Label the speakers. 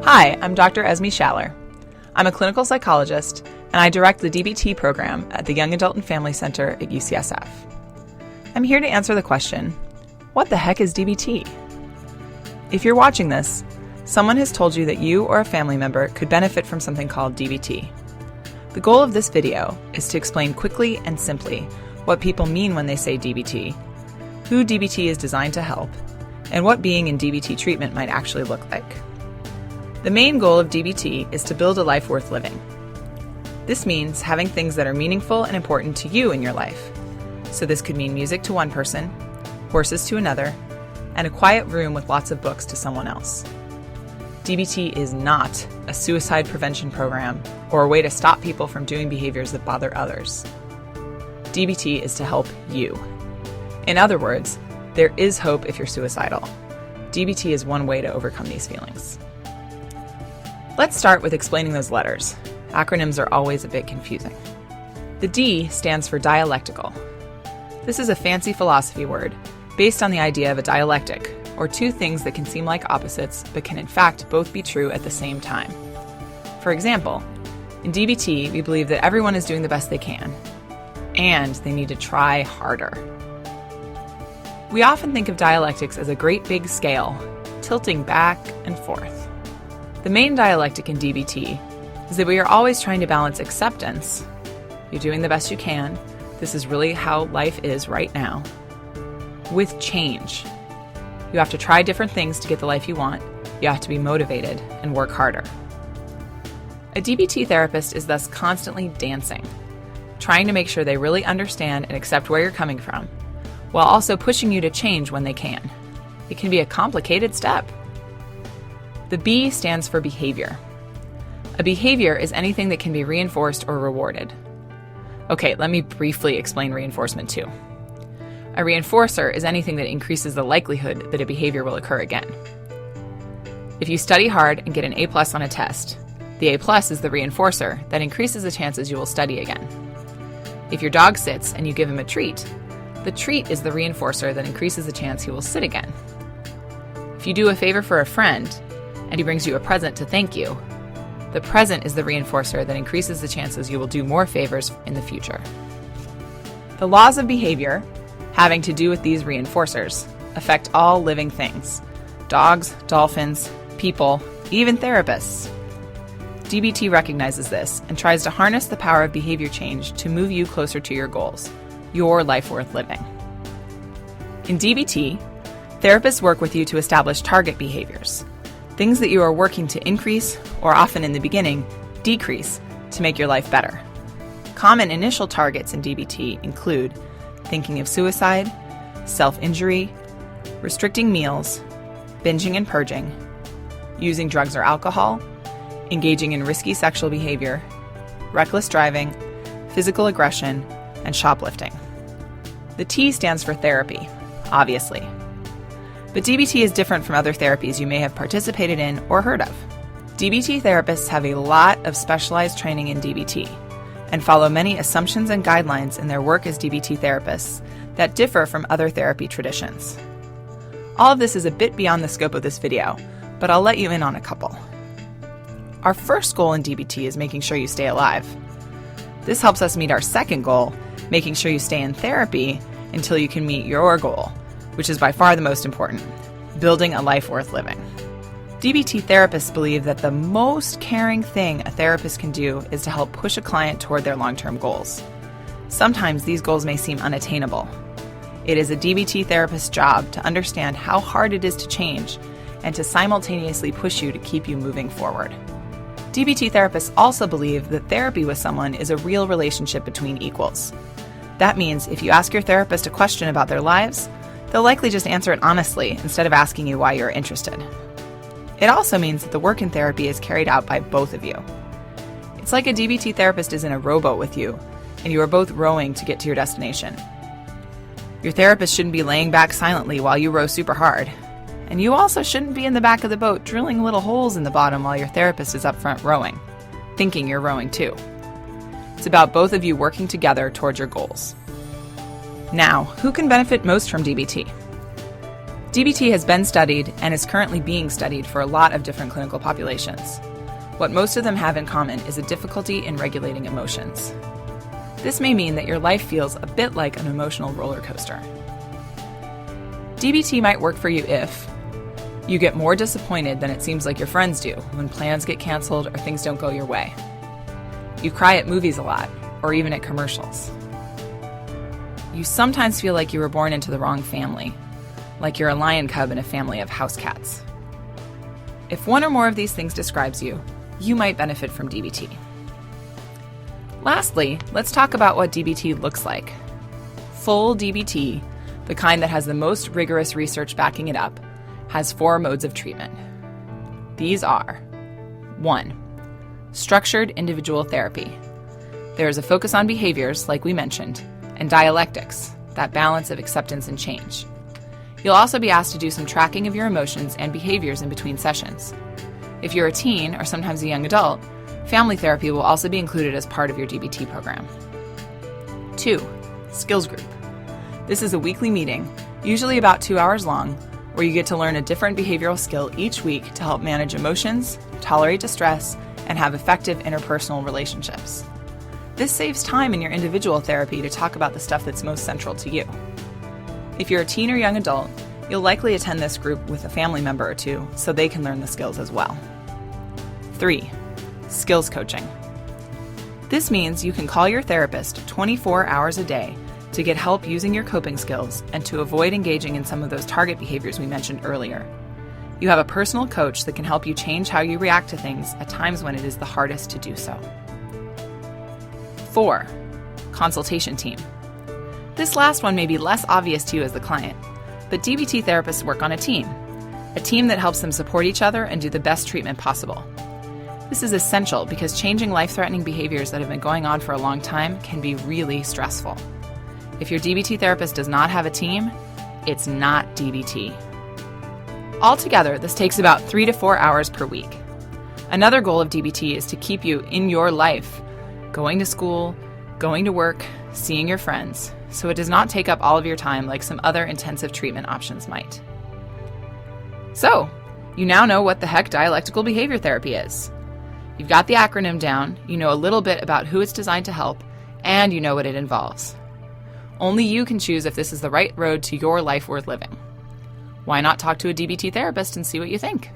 Speaker 1: Hi, I'm Dr. Esme Schaller. I'm a clinical psychologist, and I direct the DBT program at the Young Adult and Family Center at UCSF. I'm here to answer the question, what the heck is DBT? If you're watching this, someone has told you that you or a family member could benefit from something called DBT. The goal of this video is to explain quickly and simply what people mean when they say DBT, who DBT is designed to help, and what being in DBT treatment might actually look like. The main goal of DBT is to build a life worth living. This means having things that are meaningful and important to you in your life. So this could mean music to one person, horses to another, and a quiet room with lots of books to someone else. DBT is not a suicide prevention program or a way to stop people from doing behaviors that bother others. DBT is to help you. In other words, there is hope if you're suicidal. DBT is one way to overcome these feelings. Let's start with explaining those letters. Acronyms are always a bit confusing. The D stands for dialectical. This is a fancy philosophy word based on the idea of a dialectic, or two things that can seem like opposites but can in fact both be true at the same time. For example, in DBT, we believe that everyone is doing the best they can, and they need to try harder. We often think of dialectics as a great big scale, tilting back and forth. The main dialectic in DBT is that we are always trying to balance acceptance, you're doing the best you can, this is really how life is right now, with change. You have to try different things to get the life you want, you have to be motivated and work harder. A DBT therapist is thus constantly dancing, trying to make sure they really understand and accept where you're coming from, while also pushing you to change when they can. It can be a complicated step. The B stands for behavior. A behavior is anything that can be reinforced or rewarded. Okay, let me briefly explain reinforcement too. A reinforcer is anything that increases the likelihood that a behavior will occur again. If you study hard and get an A+ on a test, the A+ is the reinforcer that increases the chances you will study again. If your dog sits and you give him a treat, the treat is the reinforcer that increases the chance he will sit again. If you do a favor for a friend and he brings you a present to thank you, the present is the reinforcer that increases the chances you will do more favors in the future. The laws of behavior, having to do with these reinforcers, affect all living things: dogs, dolphins, people, even therapists. DBT recognizes this and tries to harness the power of behavior change to move you closer to your goals, your life worth living. In DBT, therapists work with you to establish target behaviors, things that you are working to increase, or often in the beginning, decrease, to make your life better. Common initial targets in DBT include thinking of suicide, self-injury, restricting meals, binging and purging, using drugs or alcohol, engaging in risky sexual behavior, reckless driving, physical aggression, and shoplifting. The T stands for therapy, obviously. But DBT is different from other therapies you may have participated in or heard of. DBT therapists have a lot of specialized training in DBT and follow many assumptions and guidelines in their work as DBT therapists that differ from other therapy traditions. All of this is a bit beyond the scope of this video, but I'll let you in on a couple. Our first goal in DBT is making sure you stay alive. This helps us meet our second goal, making sure you stay in therapy until you can meet your goal, which is by far the most important: building a life worth living. DBT therapists believe that the most caring thing a therapist can do is to help push a client toward their long-term goals. Sometimes these goals may seem unattainable. It is a DBT therapist's job to understand how hard it is to change and to simultaneously push you to keep you moving forward. DBT therapists also believe that therapy with someone is a real relationship between equals. That means if you ask your therapist a question about their lives, they'll likely just answer it honestly instead of asking you why you're interested. It also means that the work in therapy is carried out by both of you. It's like a DBT therapist is in a rowboat with you, and you are both rowing to get to your destination. Your therapist shouldn't be laying back silently while you row super hard, and you also shouldn't be in the back of the boat drilling little holes in the bottom while your therapist is up front rowing, thinking you're rowing too. It's about both of you working together towards your goals. Now, who can benefit most from DBT? DBT has been studied and is currently being studied for a lot of different clinical populations. What most of them have in common is a difficulty in regulating emotions. This may mean that your life feels a bit like an emotional roller coaster. DBT might work for you if you get more disappointed than it seems like your friends do when plans get canceled or things don't go your way. You cry at movies a lot, or even at commercials. You sometimes feel like you were born into the wrong family, like you're a lion cub in a family of house cats. If one or more of these things describes you, you might benefit from DBT. Lastly, let's talk about what DBT looks like. Full DBT, the kind that has the most rigorous research backing it up, has 4 modes of treatment. These are: 1. Structured individual therapy. There is a focus on behaviors, like we mentioned, and dialectics, that balance of acceptance and change. You'll also be asked to do some tracking of your emotions and behaviors in between sessions. If you're a teen or sometimes a young adult, family therapy will also be included as part of your DBT program. 2. Skills group. This is a weekly meeting, usually about 2 hours long, where you get to learn a different behavioral skill each week to help manage emotions, tolerate distress, and have effective interpersonal relationships. This saves time in your individual therapy to talk about the stuff that's most central to you. If you're a teen or young adult, you'll likely attend this group with a family member or two so they can learn the skills as well. 3. Skills coaching. This means you can call your therapist 24 hours a day to get help using your coping skills and to avoid engaging in some of those target behaviors we mentioned earlier. You have a personal coach that can help you change how you react to things at times when it is the hardest to do so. 4. Consultation team. This last one may be less obvious to you as the client, but DBT therapists work on a team that helps them support each other and do the best treatment possible. This is essential because changing life-threatening behaviors that have been going on for a long time can be really stressful. If your DBT therapist does not have a team, it's not DBT. Altogether, this takes about 3 to 4 hours per week. Another goal of DBT is to keep you in your life, going to school, going to work, seeing your friends, so it does not take up all of your time like some other intensive treatment options might. So, you now know what the heck dialectical behavior therapy is. You've got the acronym down, you know a little bit about who it's designed to help, and you know what it involves. Only you can choose if this is the right road to your life worth living. Why not talk to a DBT therapist and see what you think?